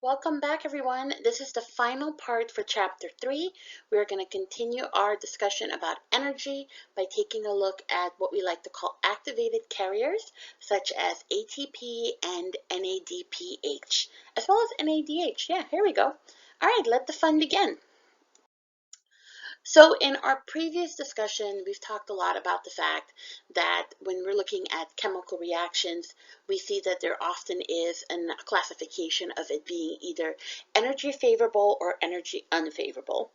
Welcome back, everyone. This is the final part for Chapter 3. We are going to continue our discussion about energy by taking a look at what we like to call activated carriers, such as ATP and NADPH, as well as NADH. Yeah, here we go. All right, let the fun begin. So in our previous discussion, we've talked a lot about the fact that when we're looking at chemical reactions, we see that there often is a classification of it being either energy favorable or energy unfavorable.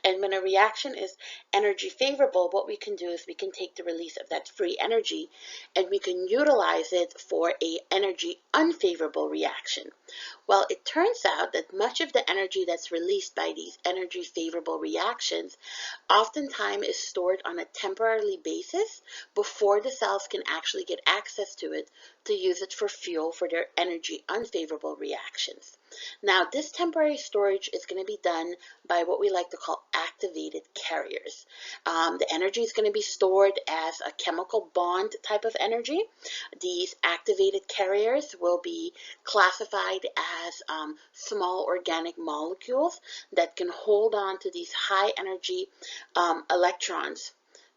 And when a reaction is energy favorable, what we can do is we can take the release of that free energy and we can utilize it for a energy unfavorable reaction. Well, it turns out that much of the energy that's released by these energy favorable reactions oftentimes is stored on a temporary basis before the cells can actually get access to it to use it for fuel for their energy unfavorable reactions. Now, this temporary storage is going to be done by what we like to call activated carriers. The energy is going to be stored as a chemical bond type of energy. These activated carriers will be classified as small organic molecules that can hold on to these high energy electrons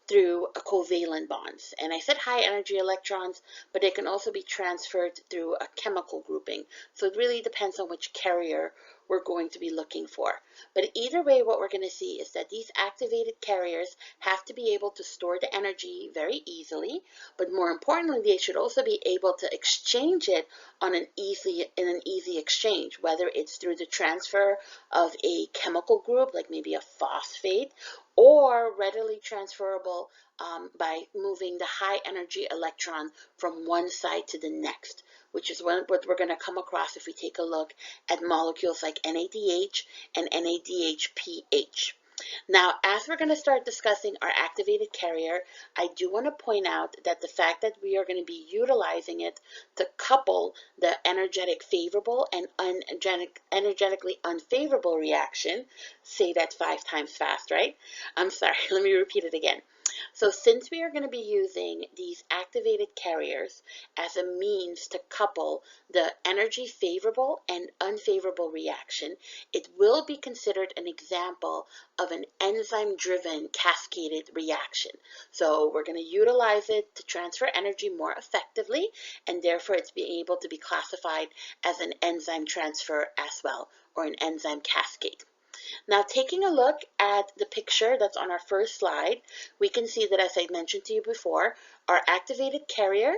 through covalent bonds. And I said high energy electrons, but they can also be transferred through a chemical grouping. So it really depends on which carrier we're going to be looking for. But either way, what we're going to see is that these activated carriers have to be able to store the energy very easily, but more importantly, they should also be able to exchange it in an easy exchange, whether it's through the transfer of a chemical group, like maybe a phosphate, or readily transferable by moving the high energy electron from one side to the next, which is what we're going to come across if we take a look at molecules like NADH and NADHPH. Now, as we're going to start discussing our activated carrier, I do want to point out that the fact that we are going to be utilizing it to couple the energetic favorable and energetically unfavorable reaction, say that 5 times fast, right? I'm sorry, let me repeat it again. So since we are going to be using these activated carriers as a means to couple the energy favorable and unfavorable reaction, it will be considered an example of an enzyme-driven cascaded reaction. So we're going to utilize it to transfer energy more effectively, and therefore it's be able to be classified as an enzyme transfer as well, or an enzyme cascade. Now, taking a look at the picture that's on our first slide, we can see that, as I mentioned to you before, our activated carrier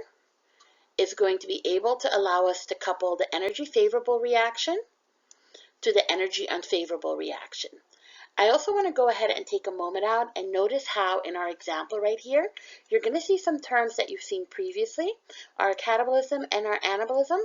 is going to be able to allow us to couple the energy favorable reaction to the energy unfavorable reaction. I also want to go ahead and take a moment out and notice how in our example right here, you're going to see some terms that you've seen previously, our catabolism and our anabolism,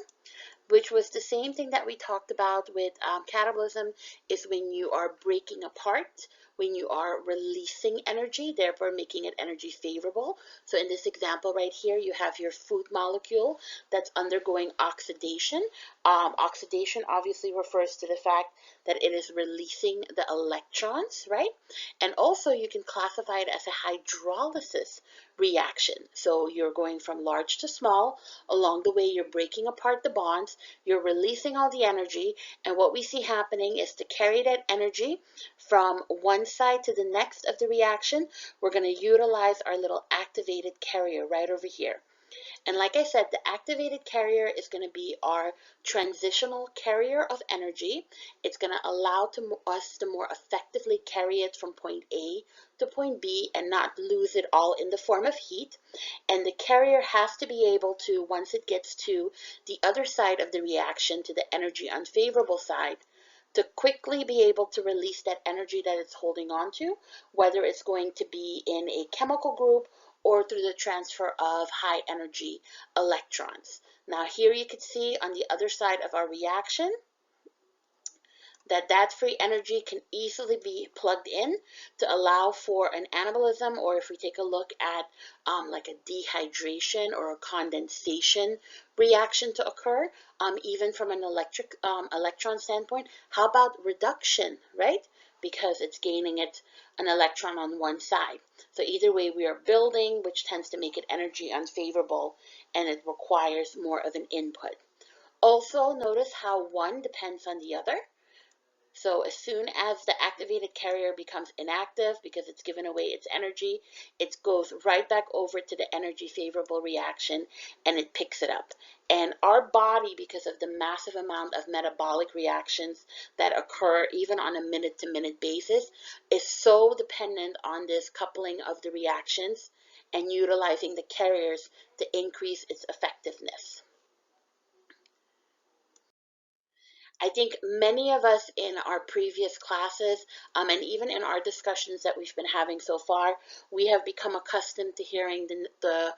which was the same thing that we talked about with catabolism, is when you are breaking apart, when you are releasing energy, therefore making it energy favorable. So in this example right here, you have your food molecule that's undergoing oxidation. Oxidation obviously refers to the fact that it is releasing the electrons, right? And also you can classify it as a hydrolysis reaction. So you're going from large to small. Along the way, you're breaking apart the bonds, you're releasing all the energy, and what we see happening is to carry that energy from one side to the next of the reaction, we're going to utilize our little activated carrier right over here. And like I said, the activated carrier is going to be our transitional carrier of energy. It's going to allow us to more effectively carry it from point A to point B and not lose it all in the form of heat. And the carrier has to be able to, once it gets to the other side of the reaction, to the energy unfavorable side, to quickly be able to release that energy that it's holding on to, whether it's going to be in a chemical group or through the transfer of high energy electrons. Now here you can see on the other side of our reaction that free energy can easily be plugged in to allow for an anabolism, or if we take a look at like a dehydration or a condensation reaction to occur, even from an electron standpoint. How about reduction, right? Because it's gaining an electron on one side. So either way, we are building, which tends to make it energy unfavorable, and it requires more of an input. Also, notice how one depends on the other. So as soon as the activated carrier becomes inactive because it's given away its energy, it goes right back over to the energy favorable reaction and it picks it up. And our body, because of the massive amount of metabolic reactions that occur even on a minute-to-minute basis, is so dependent on this coupling of the reactions and utilizing the carriers to increase its effectiveness. I think many of us in our previous classes, and even in our discussions that we've been having so far, we have become accustomed to hearing the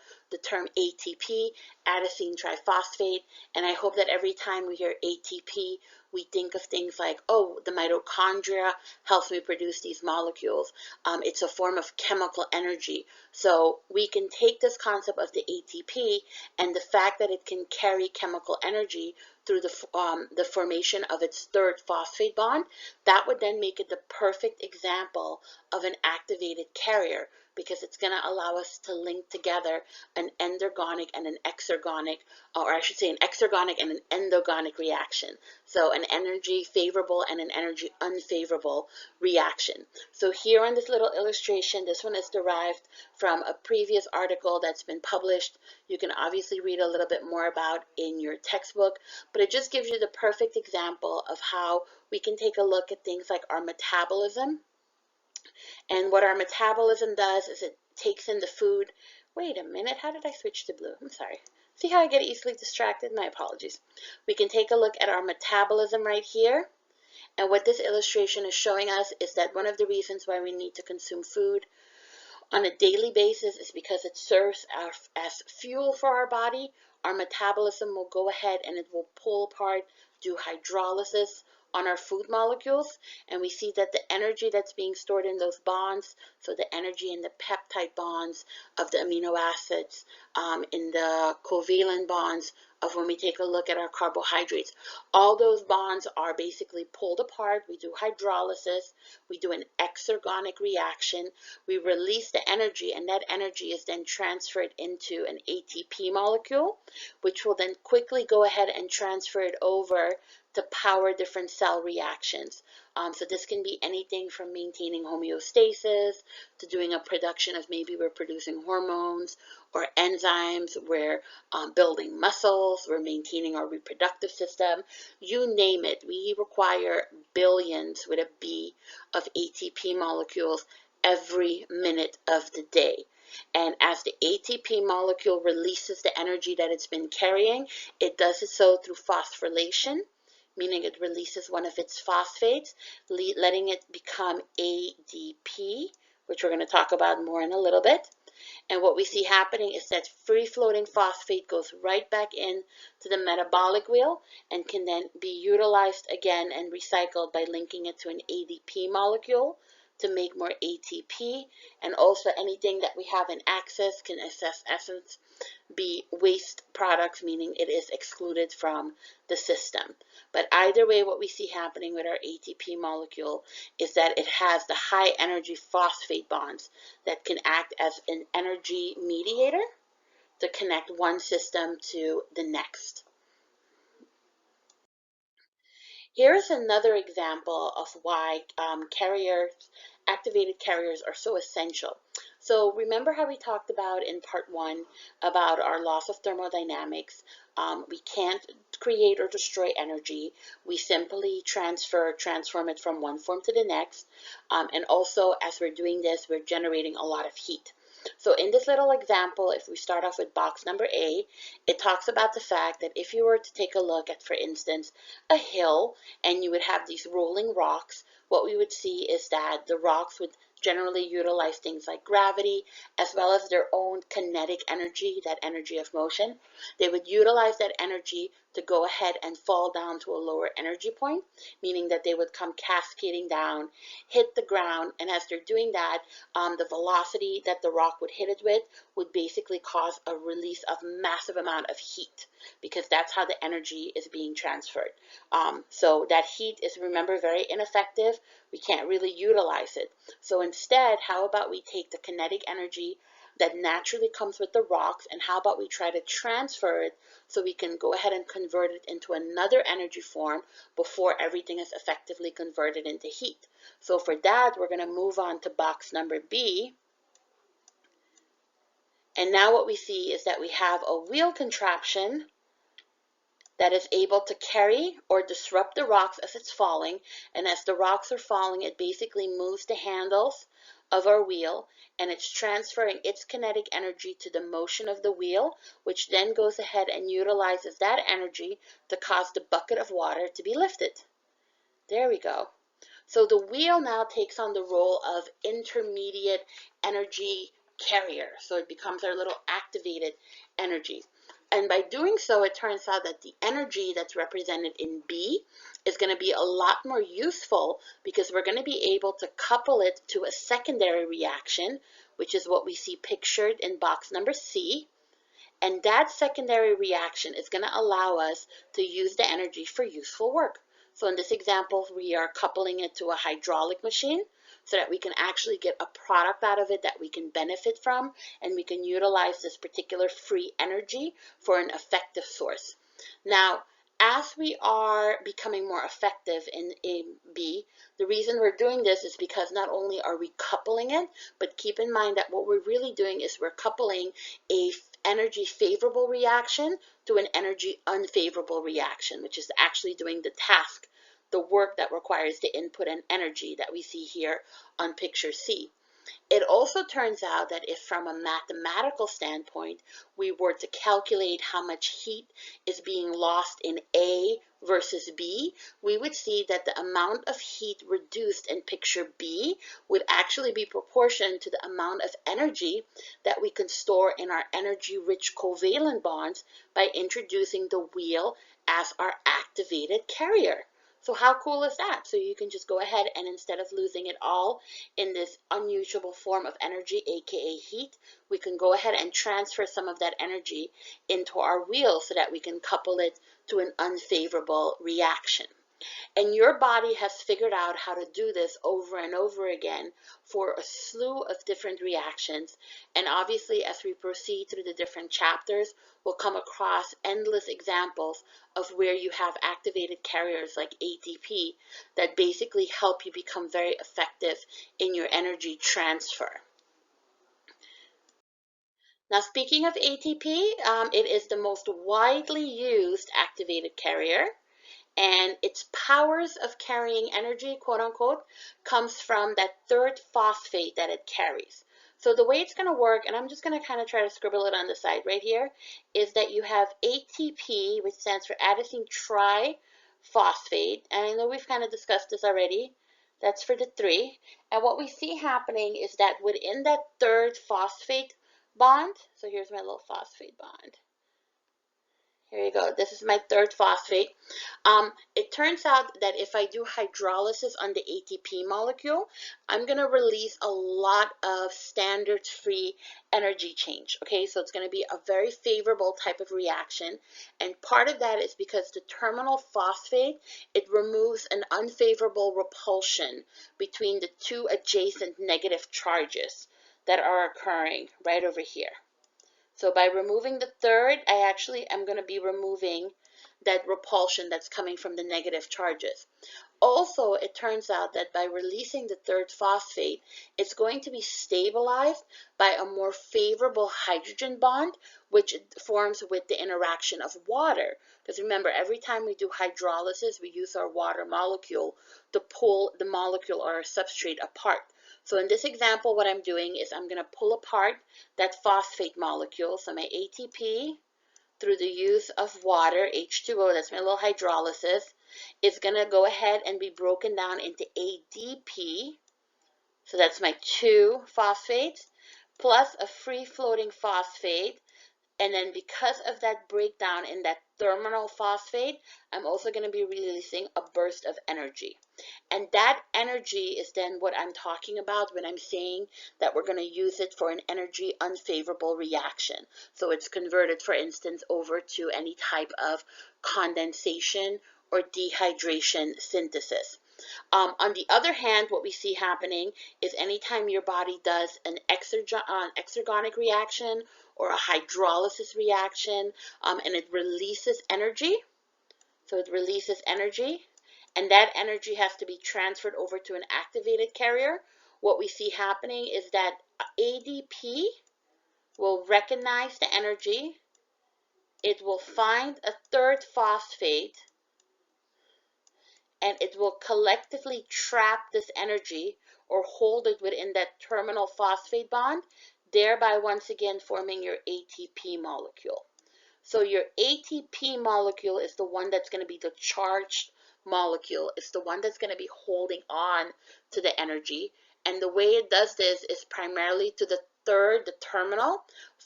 term ATP, adenosine triphosphate, and I hope that every time we hear ATP, we think of things like, oh, the mitochondria helps me produce these molecules. It's a form of chemical energy. So we can take this concept of the ATP and the fact that it can carry chemical energy through the formation of its third phosphate bond. That would then make it the perfect example of an activated carrier, because it's going to allow us to link together an endergonic and an exergonic, or I should say an exergonic and an endogonic reaction. So an energy favorable and an energy unfavorable reaction. So here on this little illustration, this one is derived from a previous article that's been published. You can obviously read a little bit more about in your textbook, but it just gives you the perfect example of how we can take a look at things like our metabolism. And what our metabolism does is it takes in the food. Wait a minute, how did I switch to blue? I'm sorry. See how I get easily distracted? My apologies. We can take a look at our metabolism right here. And what this illustration is showing us is that one of the reasons why we need to consume food on a daily basis is because it serves as fuel for our body. Our metabolism will go ahead and it will pull apart, do hydrolysis on our food molecules, and we see that the energy that's being stored in those bonds, so the energy in the peptide bonds of the amino acids, in the covalent bonds of when we take a look at our carbohydrates, all those bonds are basically pulled apart. We do hydrolysis, we do an exergonic reaction, we release the energy, and that energy is then transferred into an ATP molecule, which will then quickly go ahead and transfer it over to power different cell reactions. So this can be anything from maintaining homeostasis to doing a production of, maybe we're producing hormones or enzymes, we're building muscles, we're maintaining our reproductive system, you name it. We require billions with a B of ATP molecules every minute of the day. And as the ATP molecule releases the energy that it's been carrying, it does it so through phosphorylation, meaning it releases one of its phosphates, letting it become ADP, which we're going to talk about more in a little bit. And what we see happening is that free-floating phosphate goes right back in to the metabolic wheel and can then be utilized again and recycled by linking it to an ADP molecule to make more ATP. And also anything that we have in excess can, in essence, be waste products, meaning it is excluded from the system. But either way, what we see happening with our ATP molecule is that it has the high energy phosphate bonds that can act as an energy mediator to connect one system to the next. Here's another example of why activated carriers are so essential. So remember how we talked about in part 1 about our laws of thermodynamics. We can't create or destroy energy. We simply transform it from one form to the next. And also, as we're doing this, we're generating a lot of heat. So in this little example, if we start off with box number A, it talks about the fact that if you were to take a look at, for instance, a hill, and you would have these rolling rocks, what we would see is that the rocks would generally utilize things like gravity as well as their own kinetic energy, that energy of motion. They would utilize that energy to go ahead and fall down to a lower energy point, meaning that they would come cascading down, hit the ground, and as they're doing that, the velocity that the rock would hit it with would basically cause a release of massive amount of heat, because that's how the energy is being transferred. So that heat is, remember, very ineffective. We can't really utilize it. So instead, how about we take the kinetic energy that naturally comes with the rocks, and how about we try to transfer it so we can go ahead and convert it into another energy form before everything is effectively converted into heat. So for that, we're going to move on to box number B. And now what we see is that we have a wheel contraption that is able to carry or disrupt the rocks as it's falling. And as the rocks are falling, it basically moves the handles of our wheel, and it's transferring its kinetic energy to the motion of the wheel, which then goes ahead and utilizes that energy to cause the bucket of water to be lifted. There we go. So the wheel now takes on the role of intermediate energy carrier. So it becomes our little activated energy. And by doing so, it turns out that the energy that's represented in B is going to be a lot more useful, because we're going to be able to couple it to a secondary reaction, which is what we see pictured in box number C. And that secondary reaction is going to allow us to use the energy for useful work. So in this example, we are coupling it to a hydraulic machine so that we can actually get a product out of it that we can benefit from, and we can utilize this particular free energy for an effective source. Now, as we are becoming more effective in B, the reason we're doing this is because not only are we coupling it, but keep in mind that what we're really doing is we're coupling a energy favorable reaction to an energy unfavorable reaction, which is actually doing the task, the work that requires the input and energy that we see here on picture C. It also turns out that if from a mathematical standpoint, we were to calculate how much heat is being lost in A versus B, we would see that the amount of heat reduced in picture B would actually be proportional to the amount of energy that we can store in our energy-rich covalent bonds by introducing the wheel as our activated carrier. So how cool is that? So you can just go ahead and, instead of losing it all in this unusable form of energy, aka heat, we can go ahead and transfer some of that energy into our wheel so that we can couple it to an unfavorable reaction. And your body has figured out how to do this over and over again for a slew of different reactions. And obviously, as we proceed through the different chapters, we'll come across endless examples of where you have activated carriers like ATP that basically help you become very effective in your energy transfer. Now, speaking of ATP, it is the most widely used activated carrier. And its powers of carrying energy, quote unquote, comes from that third phosphate that it carries. So the way it's going to work, and I'm just going to kind of try to scribble it on the side right here, is that you have ATP, which stands for adenosine triphosphate. And I know we've kind of discussed this already. That's for the 3. And what we see happening is that within that third phosphate bond, so here's my little phosphate bond. Here you go. This is my third phosphate. It turns out that if I do hydrolysis on the ATP molecule, I'm going to release a lot of standards-free energy change. Okay, so it's going to be a very favorable type of reaction. And part of that is because the terminal phosphate, it removes an unfavorable repulsion between the 2 adjacent negative charges that are occurring right over here. So by removing the third, I actually am going to be removing that repulsion that's coming from the negative charges. Also, it turns out that by releasing the third phosphate, it's going to be stabilized by a more favorable hydrogen bond, which forms with the interaction of water. Because remember, every time we do hydrolysis, we use our water molecule to pull the molecule or our substrate apart. So in this example, what I'm doing is I'm going to pull apart that phosphate molecule, so my ATP, through the use of water, H2O, that's my little hydrolysis, is going to go ahead and be broken down into ADP, so that's my 2 phosphates, plus a free-floating phosphate. And then because of that breakdown in that terminal phosphate, I'm also going to be releasing a burst of energy. And that energy is then what I'm talking about when I'm saying that we're going to use it for an energy unfavorable reaction. So it's converted, for instance, over to any type of condensation or dehydration synthesis. On the other hand, what we see happening is anytime your body does an exergonic reaction or a hydrolysis reaction, and it releases energy, so it releases energy, and that energy has to be transferred over to an activated carrier. What we see happening is that ADP will recognize the energy, it will find a third phosphate, and it will collectively trap this energy or hold it within that terminal phosphate bond, thereby once again forming your ATP molecule. So your ATP molecule is the one that's going to be the charged molecule. It's the one that's going to be holding on to the energy. And the way it does this is primarily to the terminal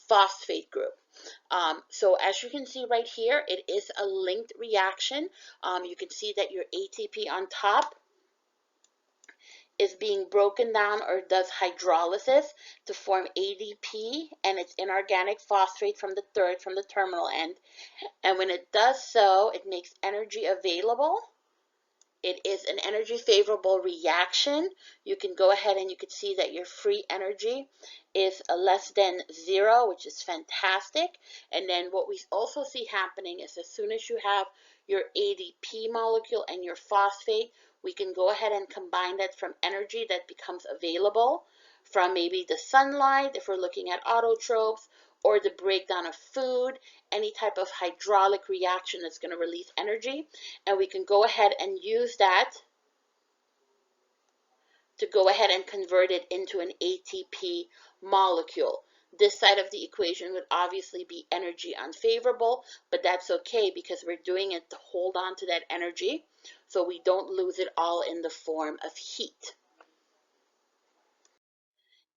phosphate group. So as you can see right here, it is a linked reaction. You can see that your ATP on top is being broken down or does hydrolysis to form ADP, and it's inorganic phosphate from the terminal end. And when it does so, it makes energy available. It is an energy favorable reaction. You can go ahead and you can see that your free energy is less than 0, which is fantastic. And then what we also see happening is as soon as you have your ADP molecule and your phosphate, we can go ahead and combine that from energy that becomes available from maybe the sunlight, if we're looking at autotrophs, or the breakdown of food, any type of hydraulic reaction that's going to release energy. And we can go ahead and use that to go ahead and convert it into an ATP molecule. This side of the equation would obviously be energy unfavorable, but that's okay because we're doing it to hold on to that energy so we don't lose it all in the form of heat.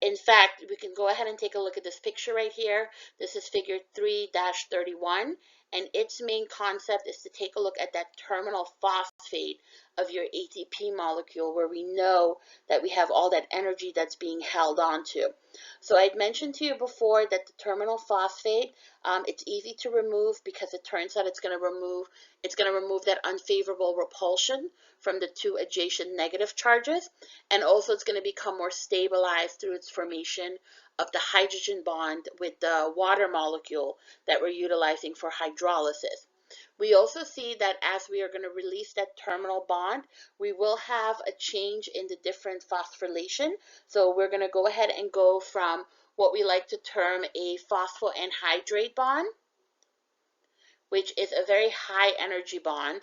In fact, we can go ahead and take a look at this picture right here. This is figure 3-31, and its main concept is to take a look at that terminal phosphate of your ATP molecule where we know that we have all that energy that's being held on to. So I'd mentioned to you before that the terminal phosphate, it's easy to remove because it turns out it's going to remove that unfavorable repulsion from the two adjacent negative charges, and also it's going to become more stabilized through its formation of the hydrogen bond with the water molecule that we're utilizing for hydrolysis. We also see that as we are going to release that terminal bond, we will have a change in the different phosphorylation. So we're going to go ahead and go from what we like to term a phosphoanhydrate bond, which is a very high energy bond.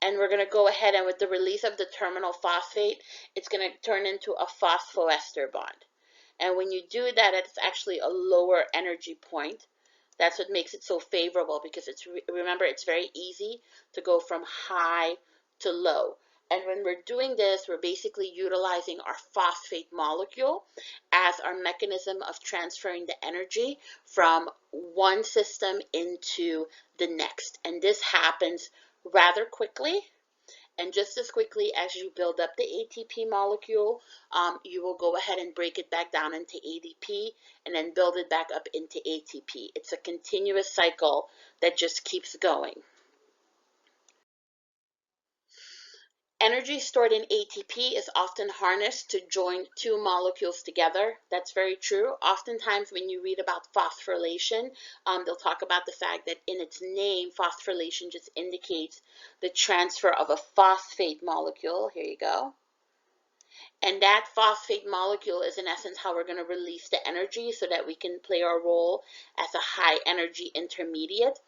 And we're going to go ahead and with the release of the terminal phosphate, it's going to turn into a phosphoester bond. And when you do that, it's actually a lower energy point. That's what makes it so favorable because remember, it's very easy to go from high to low. And when we're doing this, we're basically utilizing our phosphate molecule as our mechanism of transferring the energy from one system into the next. And this happens rather quickly. And just as quickly as you build up the ATP molecule, you will go ahead and break it back down into ADP and then build it back up into ATP. It's a continuous cycle that just keeps going. Energy stored in ATP is often harnessed to join two molecules together. That's very true. Oftentimes when you read about phosphorylation, they'll talk about the fact that in its name, phosphorylation just indicates the transfer of a phosphate molecule. Here you go. And that phosphate molecule is in essence how we're going to release the energy so that we can play our role as a high energy intermediate.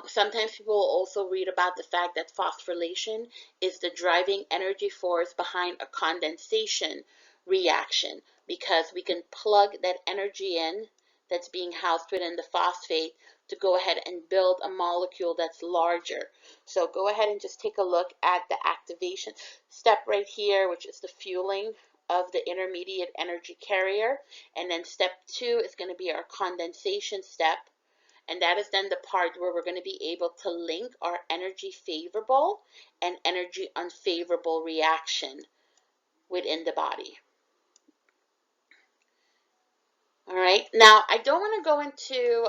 Sometimes people will also read about the fact that phosphorylation is the driving energy force behind a condensation reaction because we can plug that energy in that's being housed within the phosphate to go ahead and build a molecule that's larger. So go ahead and just take a look at the activation step right here, which is the fueling of the intermediate energy carrier. And then step 2 is going to be our condensation step. And that is then the part where we're going to be able to link our energy favorable and energy unfavorable reaction within the body. All right, now I don't want to go into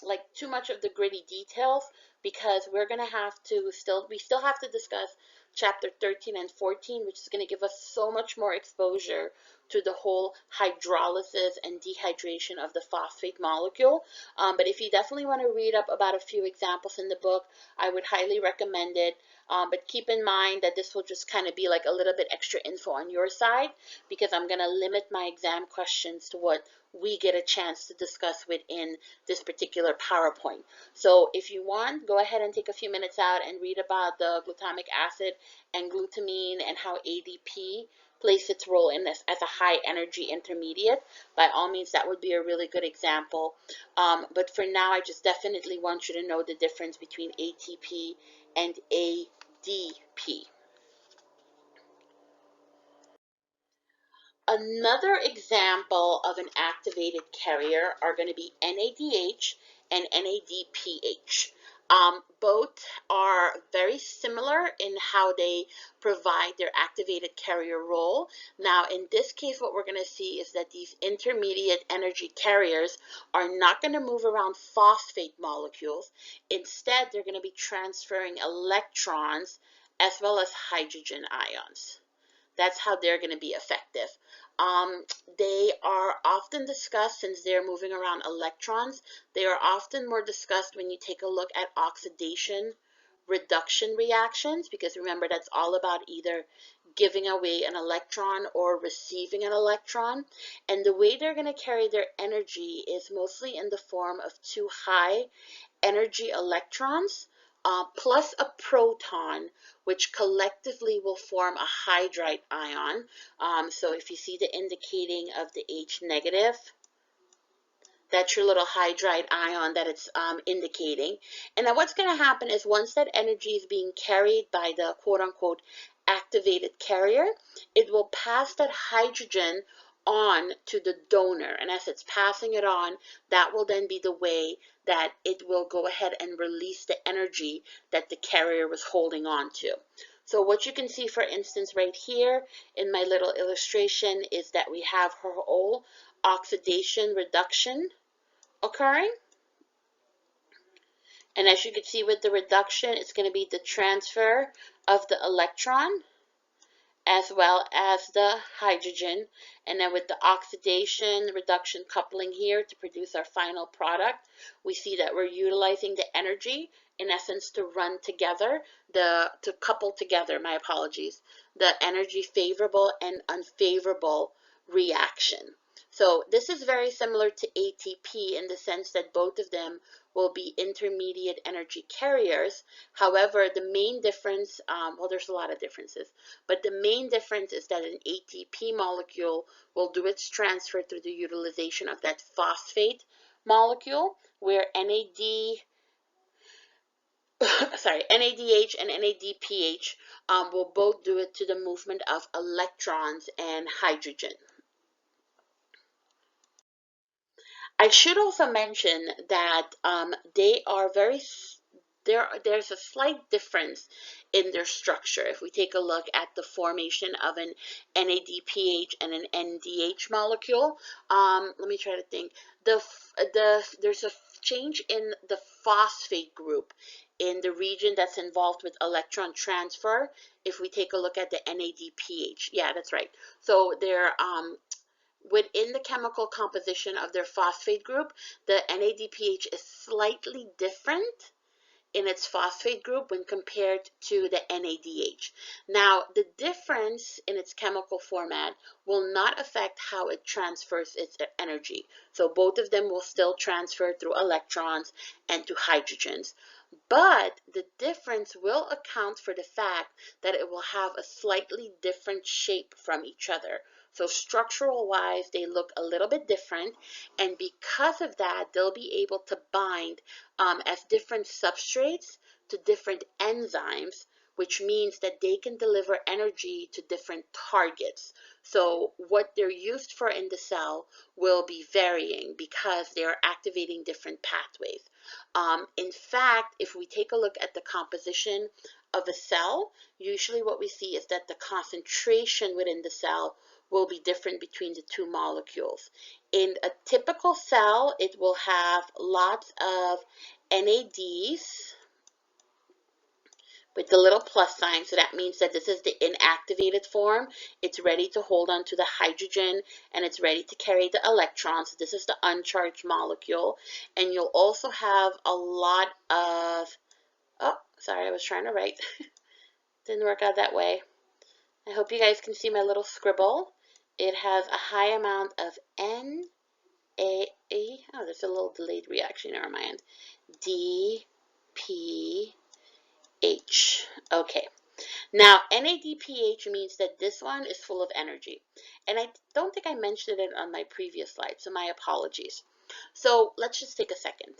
like too much of the gritty details, because we're going to have to we still have to discuss chapter 13 and 14, which is going to give us so much more exposure to the whole hydrolysis and dehydration of the phosphate molecule. But if you definitely want to read up about a few examples in the book, I would highly recommend it. But keep in mind that this will just kind of be like a little bit extra info on your side, because I'm going to limit my exam questions to what we get a chance to discuss within this particular PowerPoint. So if you want, go ahead and take a few minutes out and read about the glutamic acid and glutamine and how ADP plays its role in this as a high energy intermediate. By all means, that would be a really good example. But for now, I just definitely want you to know the difference between ATP and ADP. Another example of an activated carrier are going to be NADH and NADPH. Both are very similar in how they provide their activated carrier role. Now, in this case, what we're going to see is that these intermediate energy carriers are not going to move around phosphate molecules. Instead, they're going to be transferring electrons as well as hydrogen ions. That's how they're going to be effective. They are often discussed, since they're moving around electrons, they are often more discussed when you take a look at oxidation reduction reactions, because remember, that's all about either giving away an electron or receiving an electron. And the way they're going to carry their energy is mostly in the form of two high energy electrons plus a proton, which collectively will form a hydride ion. So if you see the indicating of the H negative, that's your little hydride ion that it's indicating. And then what's going to happen is, once that energy is being carried by the quote-unquote activated carrier, it will pass that hydrogen on to the donor. And as it's passing it on, that will then be the way that it will go ahead and release the energy that the carrier was holding on to. So what you can see, for instance, right here in my little illustration, is that we have her whole oxidation reduction occurring. And as you can see with the reduction, it's going to be the transfer of the electron as well as the hydrogen. And then with the oxidation reduction coupling here to produce our final product, we see that we're utilizing the energy, in essence, to run together, to couple together, my apologies, the energy favorable and unfavorable reaction. So this is very similar to ATP in the sense that both of them will be intermediate energy carriers. However, the main difference, well, there's a lot of differences, but the main difference is that an ATP molecule will do its transfer through the utilization of that phosphate molecule, where NADH and NADPH will both do it to the movement of electrons and hydrogen. I should also mention that they are there's a slight difference in their structure. If we take a look at the formation of an NADPH and an NDH molecule, let me try to think. There's a change in the phosphate group in the region that's involved with electron transfer. If we take a look at the NADPH, yeah, that's right. So they're within the chemical composition of their phosphate group, the NADPH is slightly different in its phosphate group when compared to the NADH. Now, the difference in its chemical format will not affect how it transfers its energy. So both of them will still transfer through electrons and to hydrogens. But the difference will account for the fact that it will have a slightly different shape from each other. So structural wise, they look a little bit different, and because of that, they'll be able to bind as different substrates to different enzymes, which means that they can deliver energy to different targets. So what they're used for in the cell will be varying because they are activating different pathways. In fact, if we take a look at the composition of a cell, usually what we see is that the concentration within the cell will be different between the two molecules. In a typical cell, it will have lots of NADs with the little plus sign. So that means that this is the inactivated form. It's ready to hold on to the hydrogen and it's ready to carry the electrons. This is the uncharged molecule. And you'll also have a lot of, oh, sorry, I was trying to write. Didn't work out that way. I hope you guys can see my little scribble. It has a high amount of N, A, oh, there's a little delayed reaction, never mind. D, P, H. Okay. Now, NADPH means that this one is full of energy. And I don't think I mentioned it on my previous slide, so my apologies. So let's just take a second.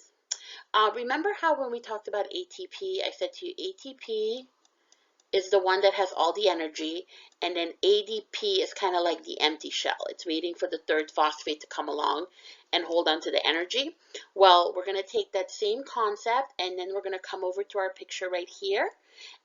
Remember how when we talked about ATP, I said to you ATP is the one that has all the energy, and then ADP is kind of like the empty shell. It's waiting for the third phosphate to come along and hold on to the energy. Well, we're going to take that same concept, and then we're going to come over to our picture right here,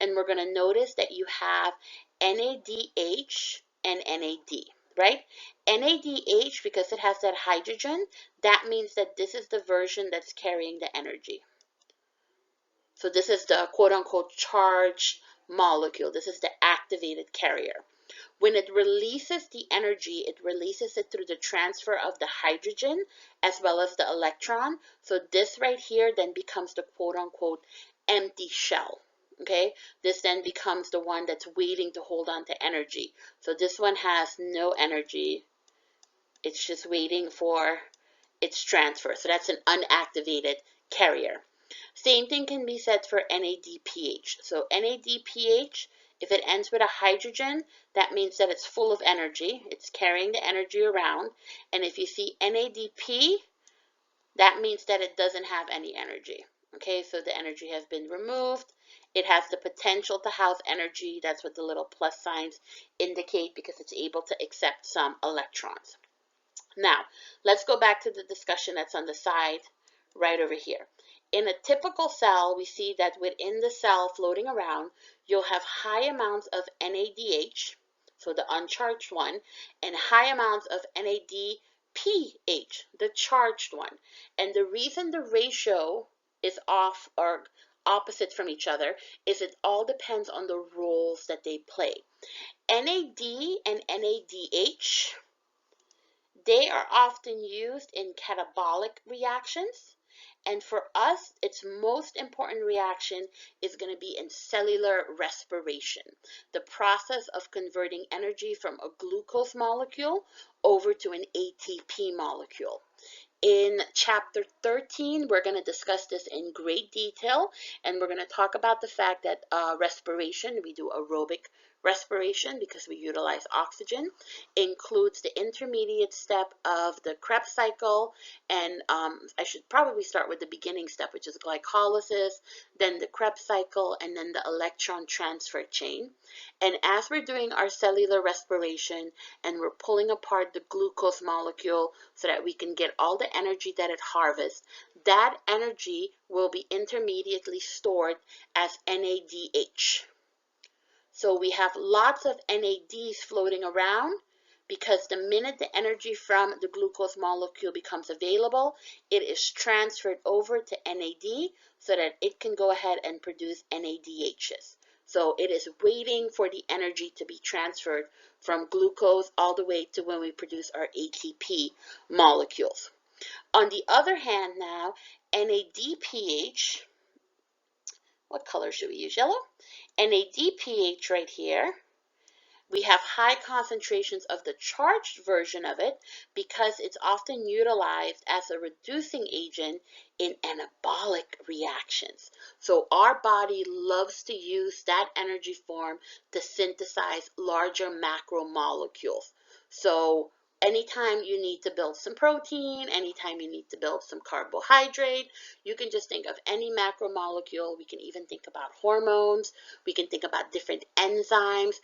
and we're going to notice that you have NADH and NAD, right? NADH, because it has that hydrogen, that means that this is the version that's carrying the energy. So this is the quote-unquote charged molecule. This is the activated carrier. When it releases the energy, it releases it through the transfer of the hydrogen as well as the electron. So this right here then becomes the quote-unquote empty shell. Okay, this then becomes the one that's waiting to hold on to energy. So this one has no energy. It's just waiting for its transfer. So that's an unactivated carrier. Same thing can be said for NADPH. So NADPH, if it ends with a hydrogen, that means that it's full of energy. It's carrying the energy around. And if you see NADP, that means that it doesn't have any energy. Okay, so the energy has been removed. It has the potential to house energy. That's what the little plus signs indicate, because it's able to accept some electrons. Now, let's go back to the discussion that's on the side right over here. In a typical cell, we see that within the cell floating around, you'll have high amounts of NADH, so the uncharged one, and high amounts of NADPH, the charged one. And the reason the ratio is off or opposite from each other is it all depends on the roles that they play. NAD and NADH, they are often used in catabolic reactions. And for us, its most important reaction is going to be in cellular respiration, the process of converting energy from a glucose molecule over to an ATP molecule. In chapter 13, we're going to discuss this in great detail, and we're going to talk about the fact that respiration, we do aerobic respiration because we utilize oxygen, includes the intermediate step of the Krebs cycle, and I should probably start with the beginning step, which is glycolysis, then the Krebs cycle, and then the electron transfer chain. And as we're doing our cellular respiration and we're pulling apart the glucose molecule so that we can get all the energy that it harvests, that energy will be intermediately stored as NADH. So we have lots of NADs floating around because the minute the energy from the glucose molecule becomes available, it is transferred over to NAD so that it can go ahead and produce NADHs. So it is waiting for the energy to be transferred from glucose all the way to when we produce our ATP molecules. On the other hand now, NADPH, what color should we use? Yellow? NADPH right here, we have high concentrations of the charged version of it because it's often utilized as a reducing agent in anabolic reactions. So our body loves to use that energy form to synthesize larger macromolecules. So anytime you need to build some protein, anytime you need to build some carbohydrate, you can just think of any macromolecule. We can even think about hormones. We can think about different enzymes.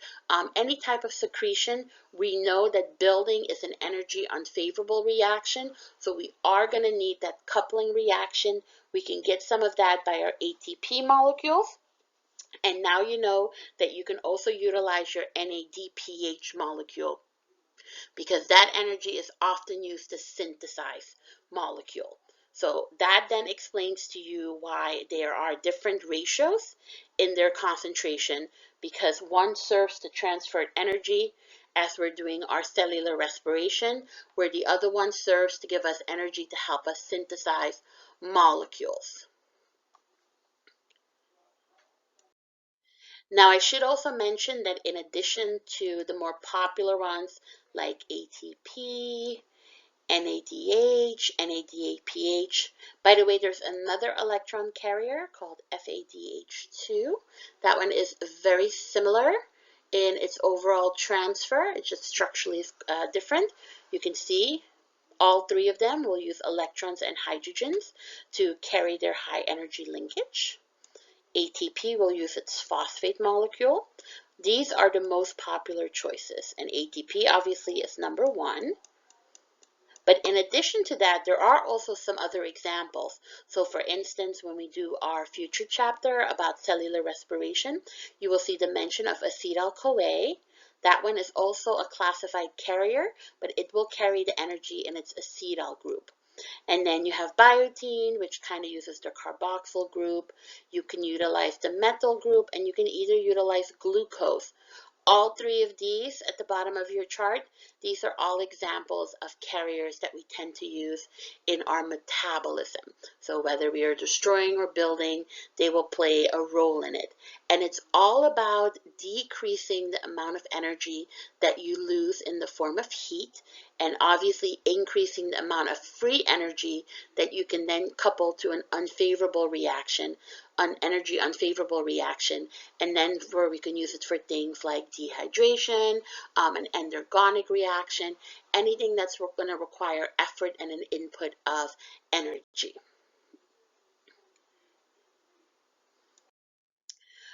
Any type of secretion, we know that building is an energy unfavorable reaction, so we are going to need that coupling reaction. We can get some of that by our ATP molecules. And now you know that you can also utilize your NADPH molecule, because that energy is often used to synthesize molecule. So that then explains to you why there are different ratios in their concentration, because one serves to transfer energy as we're doing our cellular respiration, where the other one serves to give us energy to help us synthesize molecules. Now, I should also mention that in addition to the more popular ones like ATP, NADH, NADPH. By the way, there's another electron carrier called FADH2. That one is very similar in its overall transfer. It's just structurally different. You can see all three of them will use electrons and hydrogens to carry their high energy linkage. ATP will use its phosphate molecule. These are the most popular choices, and ATP obviously is number one. But in addition to that, there are also some other examples. So for instance, when we do our future chapter about cellular respiration, you will see the mention of acetyl-CoA. That one is also a classified carrier, but it will carry the energy in its acetyl group. And then you have biotin, which kind of uses the carboxyl group. You can utilize the methyl group, and you can either utilize glucose. All three of these at the bottom of your chart, these are all examples of carriers that we tend to use in our metabolism. So whether we are destroying or building, they will play a role in it. And it's all about decreasing the amount of energy that you lose in the form of heat, and obviously increasing the amount of free energy that you can then couple to an unfavorable reaction, an energy unfavorable reaction, and then where we can use it for things like dehydration, an endergonic reaction, anything that's going to require effort and an input of energy.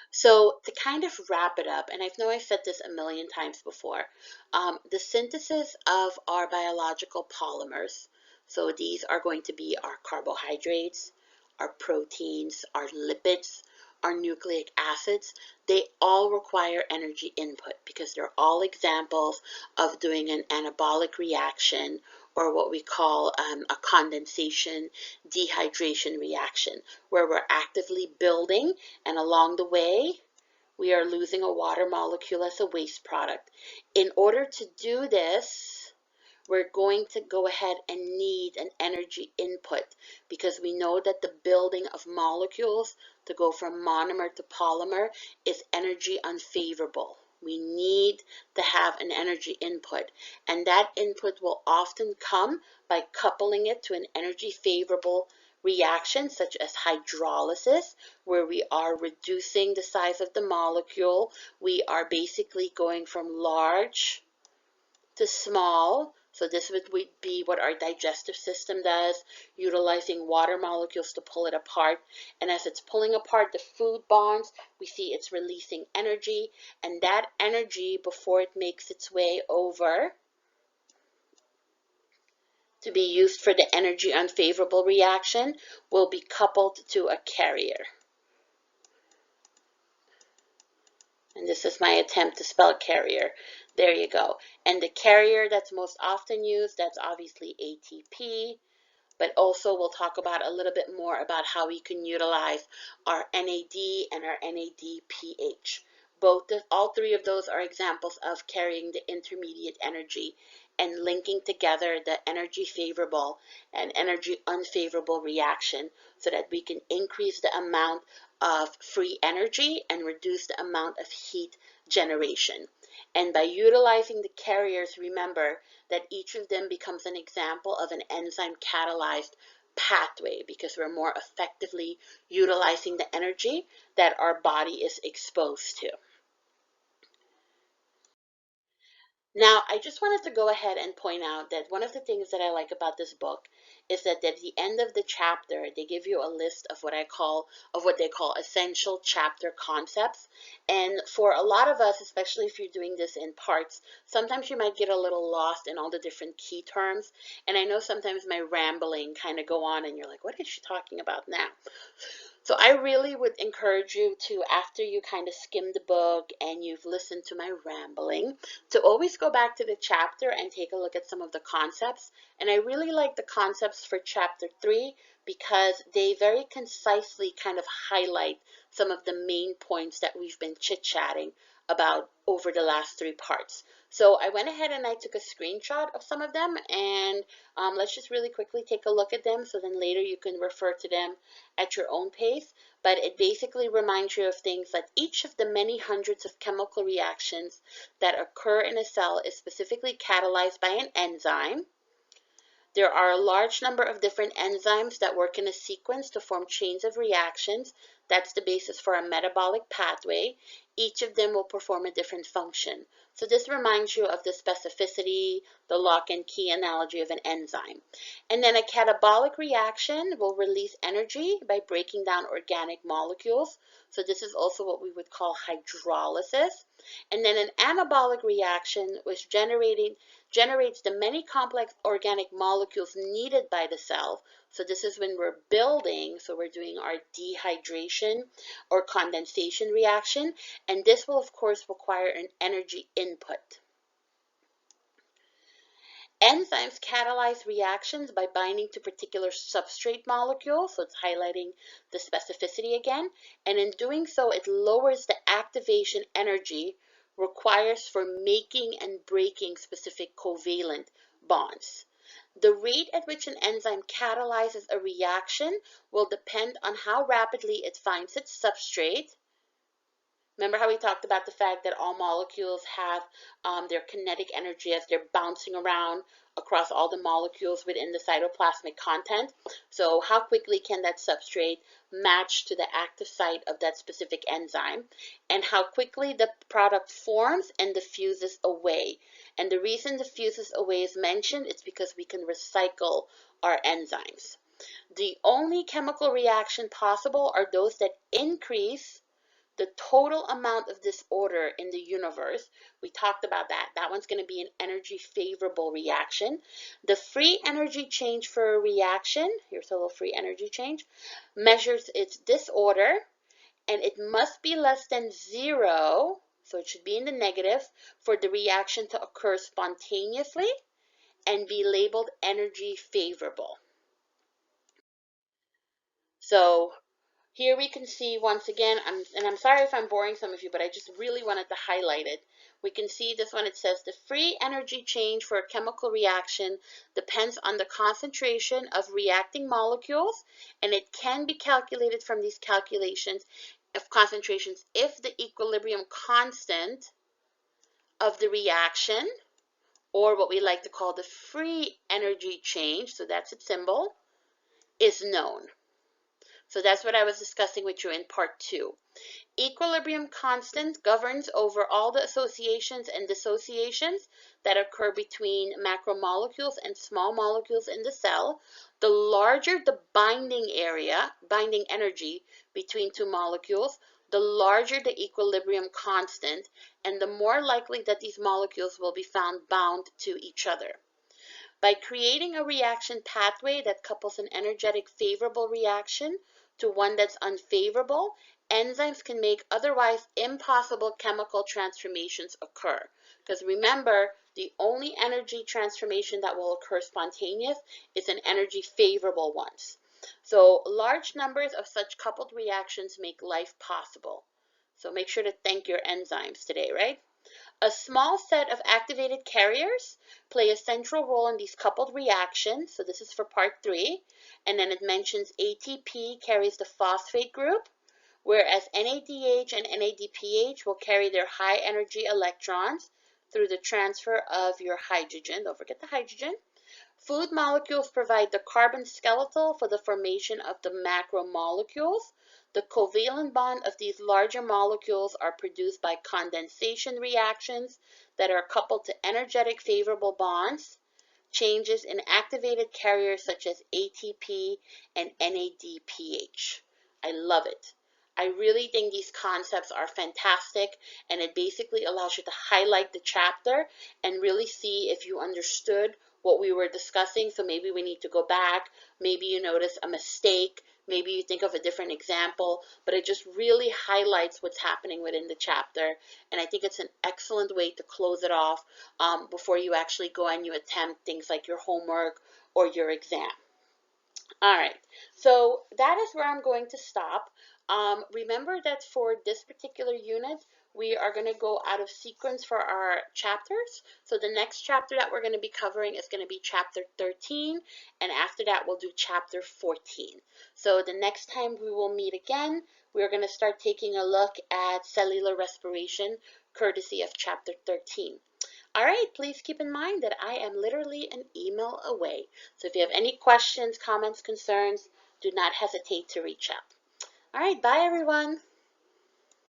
So to kind of wrap it up, and I know I've said this a million times before, the synthesis of our biological polymers, so these are going to be our carbohydrates, our proteins, our lipids, our nucleic acids, they all require energy input because they're all examples of doing an anabolic reaction, or what we call a condensation dehydration reaction, where we're actively building, and along the way we are losing a water molecule as a waste product. In order to do this, we're going to go ahead and need an energy input, because we know that the building of molecules to go from monomer to polymer is energy unfavorable. We need to have an energy input, and that input will often come by coupling it to an energy favorable reaction such as hydrolysis, where we are reducing the size of the molecule. We are basically going from large to small. So this would be what our digestive system does, utilizing water molecules to pull it apart. And as it's pulling apart the food bonds, we see it's releasing energy. And that energy, before it makes its way over to be used for the energy unfavorable reaction, will be coupled to a carrier. And this is my attempt to spell carrier. There you go. And the carrier that's most often used, that's obviously ATP, but also we'll talk about a little bit more about how we can utilize our NAD and our NADPH. All three of those are examples of carrying the intermediate energy and linking together the energy favorable and energy unfavorable reaction so that we can increase the amount of free energy and reduce the amount of heat generation. And by utilizing the carriers, remember that each of them becomes an example of an enzyme catalyzed pathway, because we're more effectively utilizing the energy that our body is exposed to. Now, I just wanted to go ahead and point out that one of the things that I like about this book is that at the end of the chapter, they give you a list of what they call essential chapter concepts. And for a lot of us, especially if you're doing this in parts, sometimes you might get a little lost in all the different key terms. And I know sometimes my rambling kind of go on and you're like, what is she talking about now? So I really would encourage you to, after you kind of skim the book and you've listened to my rambling, to always go back to the chapter and take a look at some of the concepts. And I really like the concepts for chapter 3 because they very concisely kind of highlight some of the main points that we've been chit-chatting about over the last 3 parts. So I went ahead and I took a screenshot of some of them, and let's just really quickly take a look at them so then later you can refer to them at your own pace. But it basically reminds you of things like each of the many hundreds of chemical reactions that occur in a cell is specifically catalyzed by an enzyme. There are a large number of different enzymes that work in a sequence to form chains of reactions. That's the basis for a metabolic pathway. Each of them will perform a different function. So this reminds you of the specificity, the lock and key analogy of an enzyme. And then a catabolic reaction will release energy by breaking down organic molecules. So this is also what we would call hydrolysis. And then an anabolic reaction, which generates the many complex organic molecules needed by the cell. So this is when we're building, so we're doing our dehydration or condensation reaction, and this will of course require an energy input. Enzymes catalyze reactions by binding to particular substrate molecules, so it's highlighting the specificity again, and in doing so it lowers the activation energy requires for making and breaking specific covalent bonds. The rate at which an enzyme catalyzes a reaction will depend on how rapidly it finds its substrate. Remember how we talked about the fact that all molecules have their kinetic energy as they're bouncing around across all the molecules within the cytoplasmic content. So how quickly can that substrate match to the active site of that specific enzyme, and how quickly the product forms and diffuses away. And the reason diffuses away is mentioned is because we can recycle our enzymes. The only chemical reaction possible are those that increase the total amount of disorder in the universe. We talked about that. That one's going to be an energy favorable reaction. The free energy change for a reaction, here's a little free energy change, measures its disorder, and it must be less than 0, so it should be in the negative, for the reaction to occur spontaneously and be labeled energy favorable. So here we can see once again, and I'm sorry if I'm boring some of you, but I just really wanted to highlight it. We can see this one, it says the free energy change for a chemical reaction depends on the concentration of reacting molecules, and it can be calculated from these calculations of concentrations if the equilibrium constant of the reaction, or what we like to call the free energy change, so that's its symbol, is known. So that's what I was discussing with you in part 2. Equilibrium constant governs over all the associations and dissociations that occur between macromolecules and small molecules in the cell. The larger the binding energy between two molecules, the larger the equilibrium constant, and the more likely that these molecules will be found bound to each other. By creating a reaction pathway that couples an energetic favorable reaction to one that's unfavorable, enzymes can make otherwise impossible chemical transformations occur. Because remember, the only energy transformation that will occur spontaneous is an energy favorable one. So large numbers of such coupled reactions make life possible. So make sure to thank your enzymes today, right? A small set of activated carriers play a central role in these coupled reactions. So this is for part 3. And then it mentions ATP carries the phosphate group, whereas NADH and NADPH will carry their high energy electrons through the transfer of your hydrogen. Don't forget the hydrogen. Food molecules provide the carbon skeletal for the formation of the macromolecules. The covalent bond of these larger molecules are produced by condensation reactions that are coupled to energetic favorable bonds. Changes in activated carriers such as ATP and NADPH. I love it. I really think these concepts are fantastic, and it basically allows you to highlight the chapter and really see if you understood what we were discussing. So maybe we need to go back. Maybe you notice a mistake. Maybe you think of a different example, but it just really highlights what's happening within the chapter. And I think it's an excellent way to close it off before you actually go and you attempt things like your homework or your exam. All right, so that is where I'm going to stop. Remember that for this particular unit, we are going to go out of sequence for our chapters. So the next chapter that we're going to be covering is going to be chapter 13, and after that we'll do chapter 14. So the next time we will meet again, we're going to start taking a look at cellular respiration, courtesy of chapter 13. All right, please keep in mind that I am literally an email away. So if you have any questions, comments, concerns, do not hesitate to reach out. All right, bye everyone.